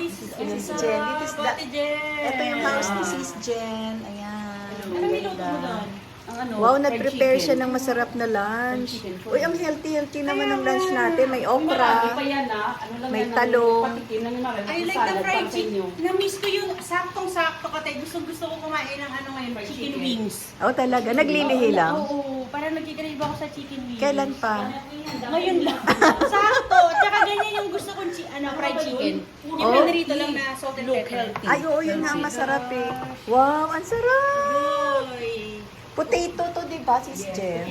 this is Sis Jen. Dito is Ate Jen. ito yung house ni Sis Jen. Ayan. Ano may luto mo doon? Ang ano, Wow, fried nag-prepare siya chicken. ng masarap na lunch. Fried chicken. Uy, ang healthy naman ng lunch natin. May Marami okra. pa yan ano lang May yan, talong. patikim lang yung I like the fried chicken. Na-miss ko yung saktong-sakto ka tayo. Gusto ko kumain ng ano ngayon, Fried chicken chicken. wings. Oh, talaga. Naglilihi lang. Oo, parang nagkikrave ako sa chicken wings. Kailan pa? Ngayon lang. Sakto. Tsaka ganyan yung gusto kong fried chicken. Yung Oh. pinarito lang na salt and pepper. Ay, oo, yun nga ang masarap eh. Wow, ang sarap! Oy. Potato to, di ba, Sis Jen?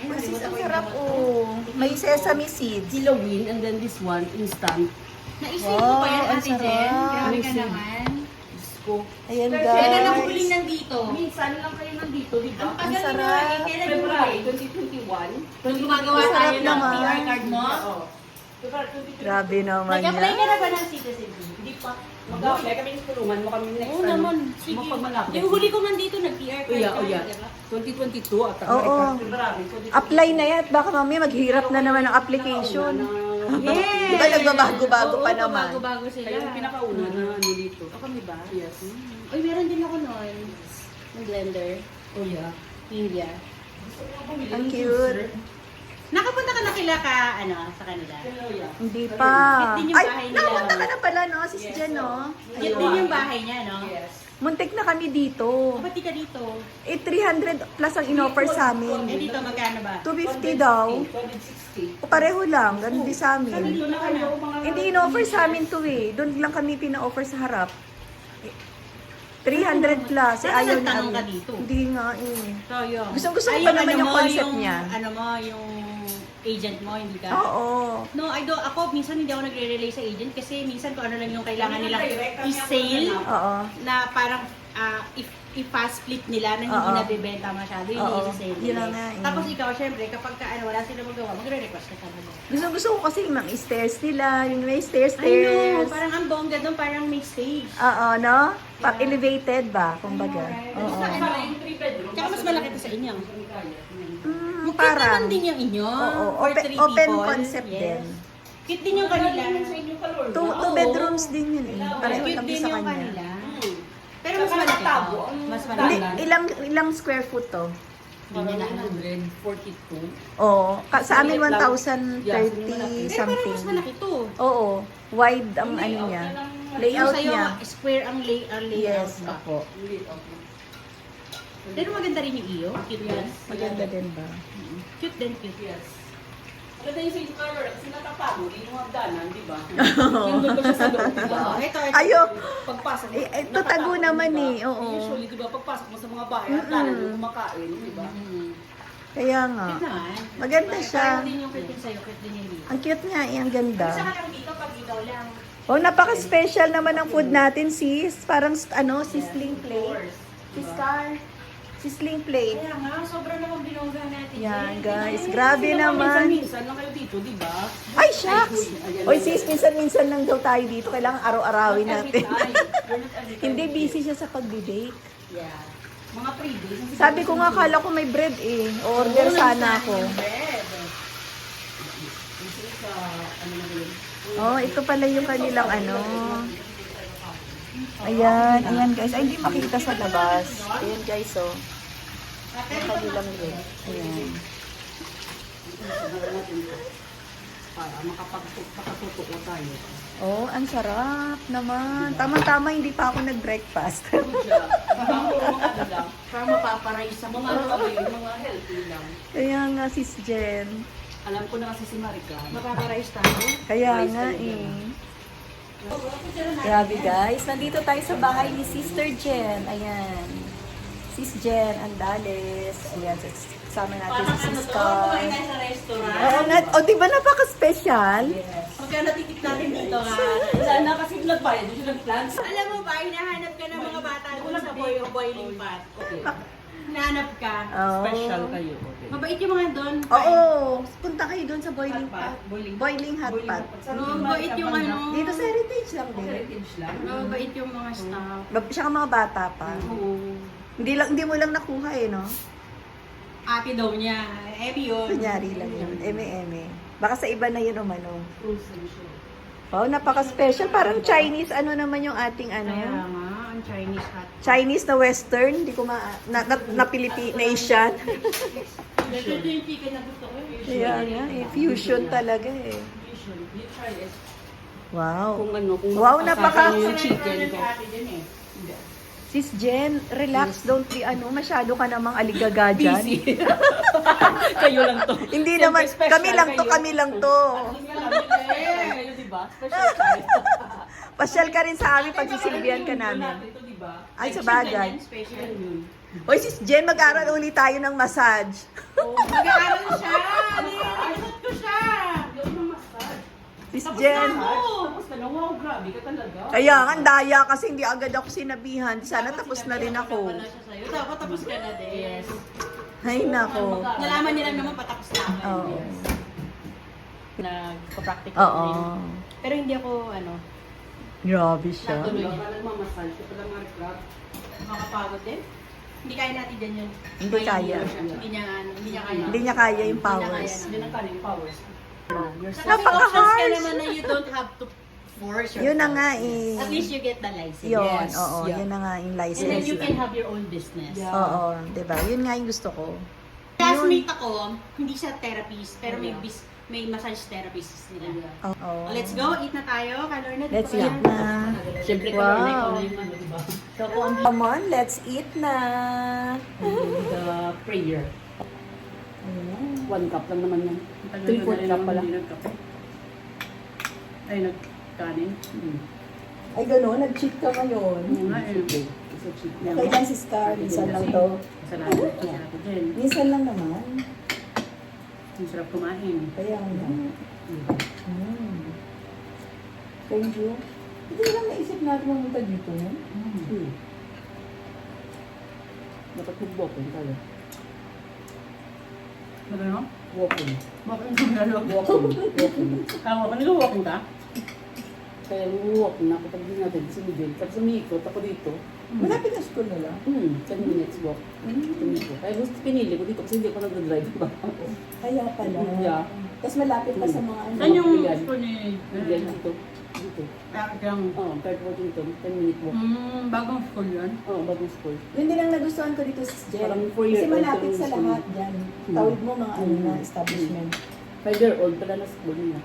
Uy, sis, ang sarap oh. May sesame seeds. Kilawin and then this one, instant. Naisip mo pa yan, Wow, ang Ate Jen? sarap. Grabe ka Naisip. naman. Diyos ko. Ayan, Kailan ako guys. huling nandito? Minsan lang kayo nandito, di ba? Ang tagal sarap. nyo lagi. Kailan yung February huli? 2021. Nung gumagawa Ang sarap tayo ng naman. PR card mo? Oo. February 2021. Grabe naman Nag-apply yan. ka na ba ng citizenship? Hindi pa. Mag-apply kami ng tulungan mo kami next Oo naman. Sige. Mapagmalapit. Yung huli ko nandito, nag-PR card Uya, ka, uya. diba? 2022 at Oo. February 2022. Apply na yan. Baka mamaya maghirap na naman ang application. Yes! Di ba nagbabago-bago pa Oo, naman? bago-bago sila. Kaya yung pinakauna na ano dito. O kami ba? Yes. Uy, meron din ako noon. Ng blender. Oh yeah. India. Ang cute. Nakapunta ka na kila sa kanila? Oh yeah. Hindi pa. Cute din yung Ay, bahay nila. napunta ka na pala, no, Sis Jen, no? Cute din yung bahay niya, no? Yes. Muntik na kami dito. Ba't di ka dito? 300 plus ang in-offer sa amin. Dito magkano ba? 250 daw. 160. O pareho lang, ganun din sa amin. Dito na kayo mga... Hindi in-offer sa amin to eh. Doon lang kami pina-offer sa harap. 300 plus. Eh, Saan ayaw na. nagtanong ka dito? Hindi nga eh. Sayang. Gusto ko Ay, pa naman ano yung mo, concept niya. Ano mo, yung agent mo, hindi ka? Oo. No, ako minsan hindi ako nagre-relay sa agent kasi minsan kung ano lang yung kailangan nilang i-sale Oo. na parang i-fast flip nila na hindi Oo. nabibenta masyado, hindi Oo. i-sale Yun nila. na nga eh. Tapos ikaw, syempre, kapag wala sila magawa, magre-request ka talaga. Gusto ko kasi yung mga stairs nila. Yung may stairs. I know, parang ang bongga doon, parang may stage. Oo, no? Elevated ba? Kumbaga. Oo. Para yung 3 bedroom. Tsaka mas malaki to sa inyo. Cute Parang. naman din yung inyo. Oo, for open, 3 open people. concept Yes. din. Cute din yung kanila. Two Oo. bedrooms din yun eh. Pareho Cute kami din sa yung kanya. kanila. Pero mas malaki tabo. to. Mas Hindi, malaki. ilang square foot to? Hindi niya na alam. 142. Oo. Sa amin Maliit lang. 1,030 Yeah, Pero parang something. mas malaki to. Oo. Wide ang ano niya. Layout Yung sa'yo, niya. square ang layout Yes, ba? ako. Pero maganda rin yung iyo. Cute yan. Maganda din ba? Cute din, cute. Yes. Maganda yung sa inyo color kasi natapagod, yung mga hagdanan, di ba? Nandun ko siya sa loob, di ba? Ito, Ayo. Pagpasok mo, Eh, tatago nakatago, naman di ba? eh, oo. Usually, di ba, pagpasok mo sa mga bahay, hagdanan yung kumakain, di ba? Kaya nga. Cute naman. Maganda siya. Parang din yung cute yung sa'yo, cute din yung dito. Ang cute nga eh, ang ganda. Isa ka lang dito pag ikaw lang. Oh, napaka-special naman ang food natin, sis. Parang sizzling plate. Sis Car. Sizzling plate. Kaya nga, sobrang naman binongga natin. Yan, Jen. guys. Grabe naman. Minsan lang kayo dito, di ba? Ay, shucks! Oy, sis, minsan-minsan lang daw tayo dito. Kailangan araw-arawin natin. Hindi, busy siya sa pagbe-bake. Yeah. Mga 3 days. Sabi ko nga, kala ko may bread eh. Order sana ako. Kasi sa, ano na yun? Oh, ito pala yung kanilang ano. Ayan, ayan guys. Ay, hindi makita sa labas. Ayan guys, oh. Yung kanilang bread. Ayan. Para makapagtutok tayo. Oh, ang sarap naman. Tama-tama, hindi pa ako nag-breakfast. Good job. Mga lang. Para mapaparay sa Mga ano kami, mga healthy lang. Kaya nga, sis Jen. Alam ko na kasi si Marika. mapaparay tayo. Kaya nga eh. Grabe guys, nandito tayo sa bahay ni Sister Jen. Ayan. Sis Jen Andales. Ayan, kasama natin si Sis Car. Kumain tayo sa restaurant. Oo nga. O, di ba napaka-special? Magkano titik natin dito ha? Sana kasi nagbayad, hindi nag-plans. Alam mo ba, hinahanap ka ng mga bata doon sa boiling pot. Okay. Hinahanap ka. Oh. Special kayo. Okay. Mabait yung mga doon. Oo. Punta kayo doon sa boiling pot. Boiling hot pot. Mabait yung ano. Dito sa heritage lang din. Heritage lang. Mabait yung mga staff. Siya mga bata pa. Oo. Hindi mo lang nakuha eh, no? Ate daw niya. Emi yun. Kunyari lang yun. Eme-eme. Baka sa iba na yun umano. Frozen siya. Wow, napaka-special. Parang Chinese, ano naman yung ating ano? Kaya nga, ang Chinese hot. Chinese na Western, hindi ko na Philippine, na Asian. Ito yung chicken na gusto ko. Kaya nga, fusion talaga eh. Fusion. You try it. Wow. Kung ano, kung Wow, napaka- napaka- yung chicken ko. Hindi. Sis Jen, relax, don't be masyado ka namang aligaga dyan. Busy. Kayo lang to. Hindi Siyempre, naman, special kami lang to, kayo. kami lang to. At least nga kami kayo, di ba? Special tayo. Pasyal ka rin sa amin pag sisilbihan ka namin. Ito, di ba? Ay, sa bagay. Special. Yun. Hoy, sis Jen, mag-aral ulit tayo ng massage. Mag-aaral siya! Nililipot ko siya! Gawin ng massage. Sis Tapos Jen. na, tapos ka na, wow, grabe ka talaga. Kaya nga, ang daya kasi hindi agad ako sinabihan. Sana tapos na rin ako. Wala siya sa'yo. Dapat tapos ka na din. Yes. Ay, nako. Nalaman nila naman patapos na ako. Oo. Nagpa-practical Oo. rin. Pero hindi ako, Grabe siya. Tuloy ka nagmamassage, ka pala mga makapagod din. Hindi kaya natin din yun. Hindi kaya. Hindi niya, hindi niya kaya. Hindi niya kaya yung powers. Hindi na kaya yung powers. Kasi Napaka-harsh. options ka naman na you don't have to force yourself. Yun na nga eh. At least you get the license. Yun, Yes. oo. Yeah. Yun na nga yung And then license. you can have your own business. Yeah. Oo, diba? Yun nga yung gusto ko. Classmate ako, hindi siya therapist, pero may massage therapist nila. Oo. Let's go, eat na tayo. Kalor na, di Let's ba eat yan? na. Siyempre ka Wow. ikaw na yung ano, di ba? So, kung Come on, let's eat na. The prayer. Ayan. 1 cup lang naman yan. 3/4 cup pala. Ay, nagkanin. Ay, gano'n, nag-cheat ka ngayon. Oo nga eh. Isa cheat lang. Kailan si Scar? Minsan lang to. Salamat sa atin din. Minsan lang naman. Ang sarap kumain. Kaya nga. Thank you. Hindi lang naisip natin mamunta dito. Dapat mag-walking tayo. Ano? Walking. Bakit yung lalo? Walking. Tama ba? Nag-walking ka? Kaya walking na kapag din natin si Miguel. Tapos umiikot ako dito. Malapit na school na lang. 10 minutes walk. Tumiko. Kaya gusto pinili ko dito kasi hindi ako nag-drive ba? Kaya pala. Yeah. Tapos malapit pa sa mga ano. Saan yung Bigyan. school ni... Miguel dito. Dito. Yung... Oo, Third Washington. 10 minute walk. bagong school yun? Oo, bagong school. Yun din ang nagustuhan ko dito sa Jen. Parang Kasi 4-year-old malapit yung sa school. lahat dyan. Tawid mo mga ano na establishment. 5-year-old pala na school niya.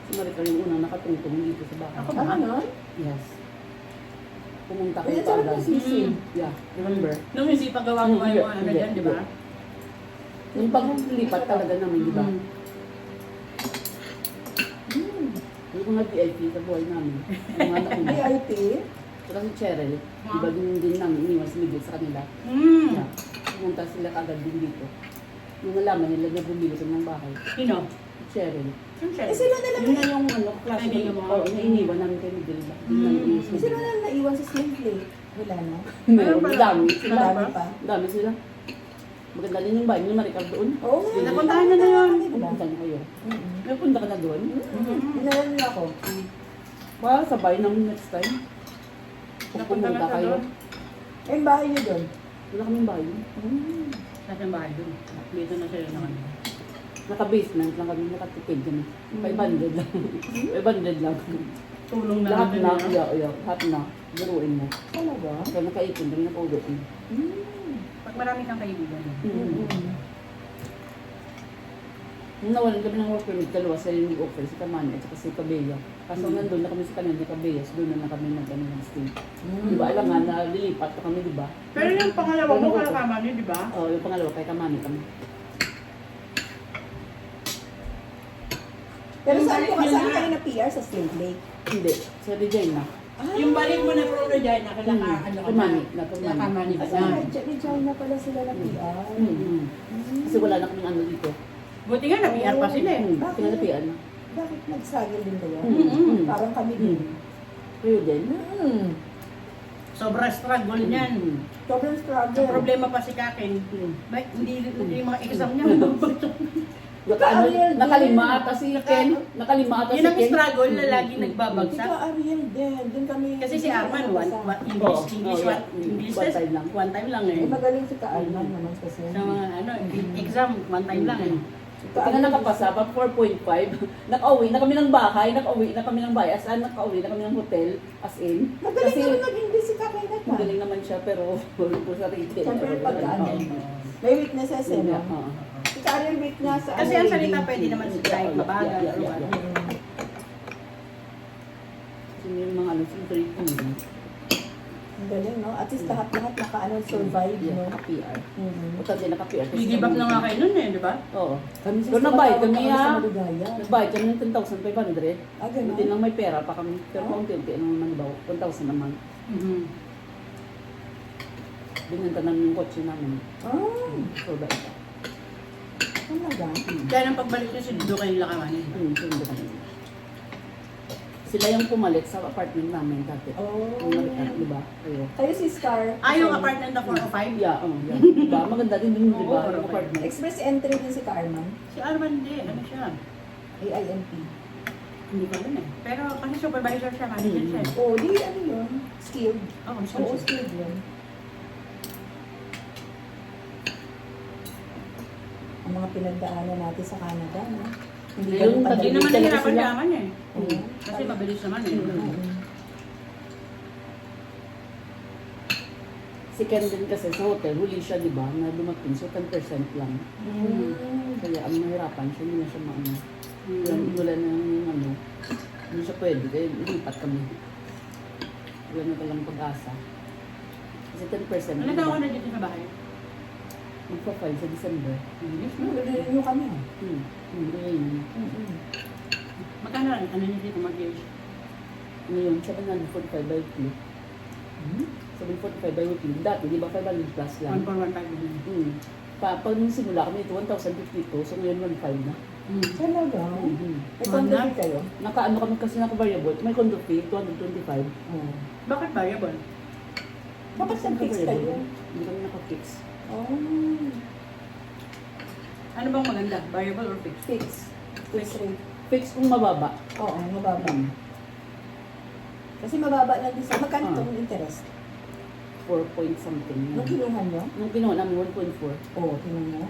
Si Maricar yung unang nakatungtong dito sa bahay. Ako ba? Ano? Yes. Pumunta kayo Kaya sarap agad. ng sisig. Yeah, remember? Nung hindi pa gawa mo yung ano dyan, di ba? Yung paglipat talaga namin, di ba? Yung mga VIP sa buhay namin. Yung mga nauna. VIP? Saka si Cheryl, di ba din namin iniwan si Miguel sa kanila? Yeah. Pumunta sila kagad din dito. Nung nalaman nila na bumili sila ng bahay. Sino? Si Cheryl. Eh sila na lang. Yun na yung ano, klase Ay, ng mo. oh, na iniwan namin kay Miguel. Di namin iniwan si Sila Miguel. na lang naiwan sa Slim Plate. Wala na. Meron, dami sila. Marami pa. Dami sila. Maganda din yung bahay ni Maricar doon. Oo nga. Napuntahan na na yun. Pupunta na kayo. May punta ka na doon? Pinalan nila ako. Well, sabay namin next time. Kung Napunta na pumunta siya kayo. doon. Eh, yung bahay niyo doon. Wala kaming bahay. Nasa bahay doon. Dito na sila naman. Naka-basement lang kami, nakatipid kami. 500 lang. 500 lang. Tulong na Lahat lang na, din, ah. lahat na. Biruin mo. Talaga? Kaya nakaipon kami, nakaulit mo. Pag marami kang kaibigan. Nung nawalan kami ng work permit, dalawa sila yung nag-offer, si Kamani at saka si Cabella. Kaso nandun na kami sa kanila, Cabella, so doon na lang kami nag-ano ng stay. Di ba, alam nga na lilipat pa kami, di ba? Pero yung pangalawa mo, kalakama niyo, di ba? Oo, yung pangalawa kay Kamani kami. Pero saan kayo na PR sa Slim Plate? Hindi, sa Regina. Yung balik mo na puro dyan, nakalaka, ano ka na. Kamani, na Kamani. Nakamani ka Kasi na. Regina pala sila na PR. Kasi wala na kaming ano dito. Buti nga, na-PR pa sila eh. Pinalapian na. Bakit nagsagil din kayo? Mm. Parang kami din. Kayo din? Sobra struggle niyan. Sobrang Ang struggle. problema pa si Kakin, hindi yung mga exam niya. Nakalima ata si Ken. Nakalima ata si Yun ang Ken. struggle na lagi Ikaw, nagbabagsak. Ariel din. Doon kami. Kasi si Arman, English, English One test, time lang. one time lang Eh, eh. magaling si Ka-Arman naman kasi. Sa mga ano, exam, one time lang eh. Tingnan nakapasa pa 4.5. Nakauwi na kami ng bahay, nakauwi na kami ng bahay. As in, nakauwi na kami ng hotel. As in. Magaling naman mag-English si Kakay na pa. Magaling naman siya, pero po sa retail. Siyempre, pag-ano. May weaknesses eh, no? Oo. Si Karen weakness. Kasi ang salita pwede naman sa kahit mabagal. Yeah, yeah, yeah. Kasi yung mga ano, siyempre, Ang galing, no? At least lahat-lahat survive, no? naka-PR. Mhm. Buta din naka-PR. Gigib up na nga kayo nun eh, di ba? Oo. Kami Pero nagbayad kami sa ah. Maligaya. Nagbayad kami ng 10,500. Ah, ganun? Buti lang may pera pa kami. Pero Oh. kaunti-unti naman daw. 1,000 naman. Mhm. Binenta namin yung kotse namin. Ah, So, ba ito? talaga? Kaya nang pagbalik niya si Dudo kayo lakawanin. Sundo kami. Sila yung pumalit sa apartment namin dati. Oh. Pumalit na, di ba? Kayo. Kayo si Scar. Ah, yung apartment na 405? Yeah, yeah. Diba? Maganda din dun, di ba? Oo, Yung apartment. Express entry din si Carman. Si Arman hindi, ano siya? AIMP. Hindi ko alam eh. Pero kasi supervisor siya, manager siya. eh. Oh, di ano yun? Skilled. Oo, Oo, siya. skilled yun. Ang mga pinagdaanan natin sa Canada, no? Hindi Yung ganun Hindi kadali. naman talaga nahirapan sila. naman eh. Oo. Kasi mabilis naman eh. Mm. Si Ken din kasi sa hotel, huli siya, di ba? Na dumating, so 10% lang. Mm. Kaya ang mahirapan siya, hindi na siya maano. Hmm. Yung wala na yung ano, hindi siya pwede, kaya ilipat kami. Wala na talang pag-asa. Kasi 10%. Ano taon ka na dito sa bahay? Magpa-file sa December. Nag-renew kami. Ngayon, Mm-mm. Magkano ano niya dito mag-age? ngayon, 745 by weekly. 745 by weekly. Dati, di ba 500 plus lang? 1415 yun. Pag nung simula kami ito, 1,052. So ngayon, 1,500 na. Talaga? May condo din kayo? Nakaano kami kasi naka-variable. May condo fee, 225. Oo. Bakit variable? Bakit nag-fix kayo? Hindi kami naka-fix. Oh, Ano bang maganda? Variable or fixed? fix. Fix rate. Fix kung mababa. Oo, mababa. Kasi mababa lang din sa magkano itong interest? 4 point something. Nung kinuha nyo? Nung kinuha namin, 1.4. Oo, kinuha nyo.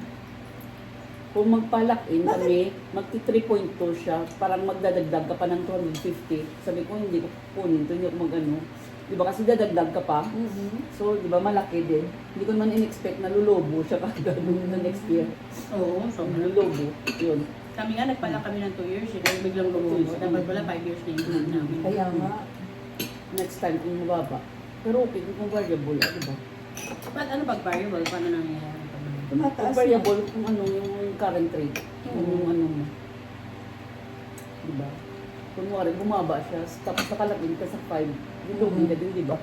Kung magpalak-in kami, magti 3.2 siya, parang magdadagdag ka pa ng 250. Sabi ko, hindi ko kunin to, hindi ako mag-ano. Di ba kasi dadagdag ka pa? So, di ba malaki din. Hindi ko naman in-expect na lulobo siya kagad na next year. Oo, so Lulobo, yun. kami nga nagpala kami ng 2 years, eh, dahil biglang lumubo. Dapat pala 5 years na yung namin. Kaya nga. Next time kung mababa. Pero okay, kung variable, di ba? But ano pag variable? Paano nangyayari? Kung Tumataas na. variable, kung ano yung current rate, yung ano mo. Di ba? Kunwari, bumaba siya, tapos nakalagin ka sa 5, lulobo ka din, di ba?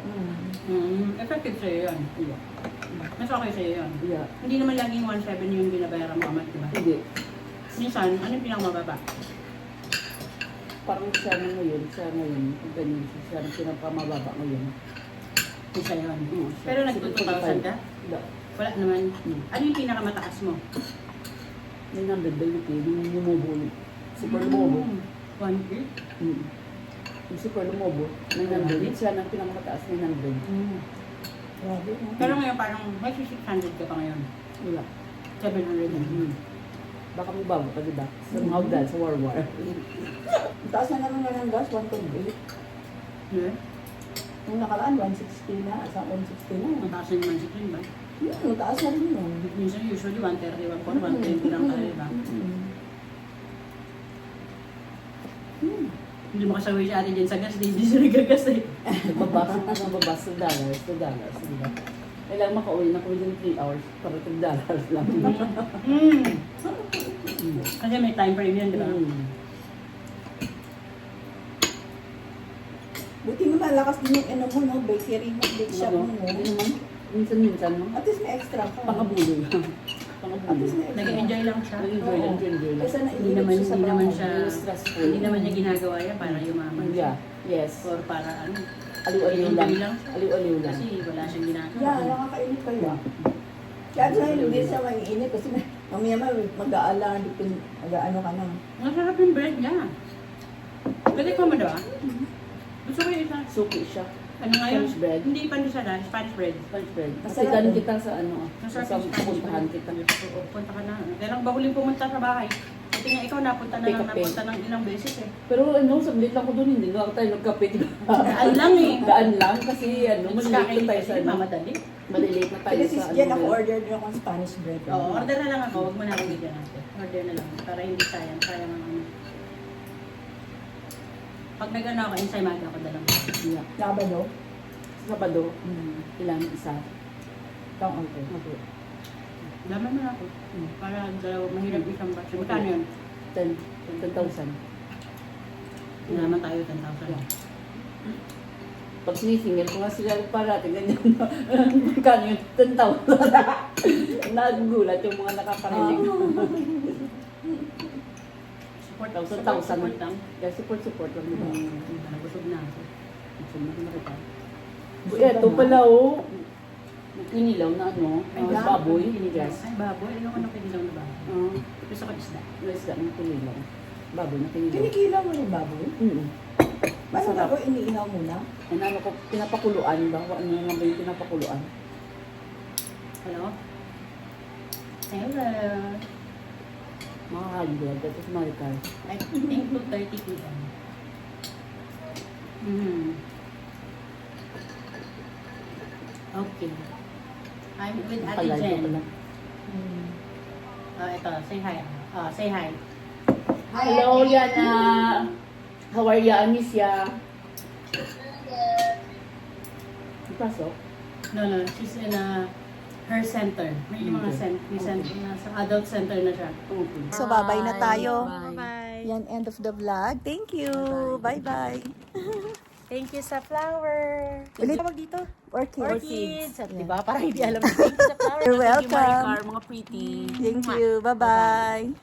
Effective sa'yo yun. Yeah. Mas okay sa'yo yun. Yeah. Hindi naman laging 1.7 yung binabayaran mo amat, di ba? Hindi. Minsan, ano yung pinakamababa? Parang siya na ngayon, kung ganyan siya na pinakamababa ngayon. Isa yun. Siya. Pero nag-2,000 ka? Wala. Wala naman. Ano yung pinakamataas mo? 900 by weekly, yung lumobo. Super lumobo. 1 Yung super lumobo, 900. Siya na pinakamataas, 900. Grabe, no? Pero ngayon parang may 600 ka pa ngayon. Wala. 700 na. Baka may bago pa, diba? Somehow dahil sa war-war. Ang taas na naman nga ng gas, 1.8. Yeah. Nung nakaraan, 160 na. Sa 160 na. Mataas na yung mansit yun ba? Ang taas na rin yun. Minsan usually 130, 120 lang tayo ba? Hindi mo kasaway si ate dyan sa gas, hindi siya nagagas eh. Nababas $2, diba? Kailangan makauwi na within 3 hours para $2 lang. Kasi may time frame yun, di ba? Buti mo malakas din yung ano mo, no? Bakery mo, bake shop mo, no? Hindi naman. Minsan, no? At least may extra ka. Pangabulo lang. At Pangabulo. least may extra. Nag-enjoy lang siya. Nag-enjoy lang, enjoy lang. Kasi Hindi naman, siya sa hindi naman trabaho. siya, Hindi stressful. hindi naman niya ginagawa yan para yumaman siya. Yeah, yes. Or para ano, Aliw-aliw lang. enjoy lang siya. Aliw-aliw lang. Kasi wala siyang ginagawa. Yeah, nakakainit kaya. Kaya sa hindi siya maiinit kasi mamaya mag-aala, mag-ano ka na. Masarap yung bread niya. Pwede ko mo daw ah? Gusto ko yung isa. Suki siya. Ano ngayon? Spanish bread. Hindi pandesal, Spanish bread. Spanish bread. Kasi Masarap galing eh. kita sa ano, Masarap sa yung Spanish puntahan bread. kita. Oo, punta ka na. Kaya lang ba huling pumunta sa bahay? Buti nga ikaw napunta na lang, Kape-kape. napunta ng ilang beses eh. Pero ano, saglit lang ko doon, hindi nga tayo nagkape. Daan lang eh. Daan lang kasi ano, malilate na tayo sa ano. Mamadali. Malilate na tayo Kasi sa sis Jen, ako ano. order din akong Spanish bread. Oo, order na lang ako. Huwag mo na akong bigyan natin. Order na lang. Para hindi sayang. Sayang ang ano. Pag nag-ano ako, ensaymada ako dalang. Yeah. Sabado. Sabado, ilan isa. Tang okay. Okay. Laman mo na ako. Para dalawa, mahirap isang batch. Magkano yun? 10,000. Naman tayo 10,000. Pag sinisingil ko nga sila parati, ganyan na. Magkano yun? 10,000. Nagugulat yung mga nakaparinig. Support, Support lang. Kaya support lang diba? Nabusog na ako. Gusto mo na kita. Ito pala oh. Kinilaw na ano, baboy. Yes. Ay, baboy. Ano kinilaw na baboy? Gusto ko isda. Isda ng kinilaw. Baboy na kinilaw. Kinikilaw mo yung baboy? Paano Masarap. ako iniihaw muna? Ano ko, pinapakuluan ba? Ano nga ba yung pinapakuluan? Hello? Hello. Mga hagod, at is maricar. I think 2:30 p.m. Okay. I'm with Ate Pala, ito Jen. pala. Ito, say hi. Say hi. Hello, Yana. How are ya? I miss ya. Pasok? No, she's in her center. May mga center na sa adult center na siya. Okay. So, bye-bye na tayo. Bye-bye. Yan, end of the vlog. Thank you. Bye-bye. Thank you sa flower. Ulit. Tawag dito? Orchids. Diba? Parang hindi alam. Thank you sa flower. You're Thank you, welcome. Maricar, mga pretty. Thank you. Bye-bye.